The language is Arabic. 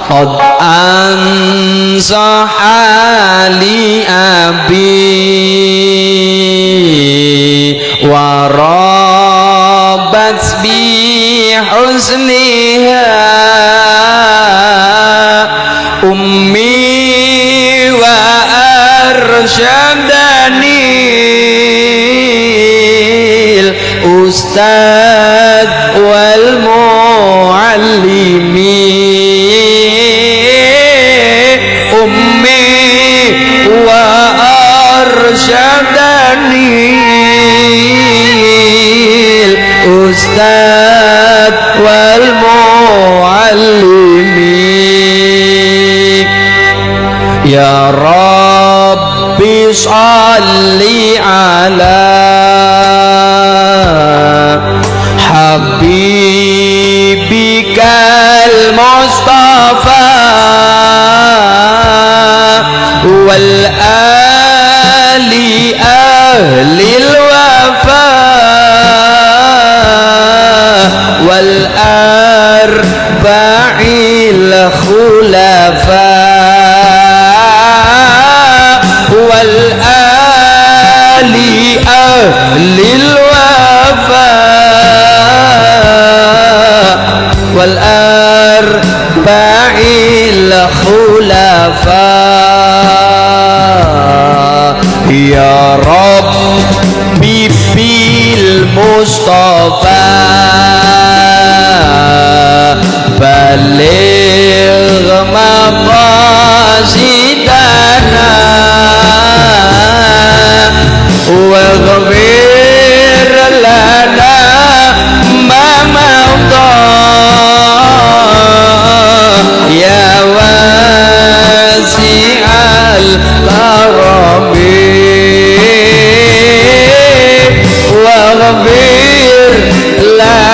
قد أنصح لي أبي وربت بحسنها أمي وأرشدني الأستاذ والمعلم وأرشدني الأستاذ والمعلم يا ربي صل على حبيبك المصطفى والآل أهل الوفاء والأربع الخلفاء والآل أهل الوفاء والأربع الخلفاء يا ربي في المصطفى بلغ مقاصدنا واغفر لنا ما مضى يا واسع الكرم واغفر لنا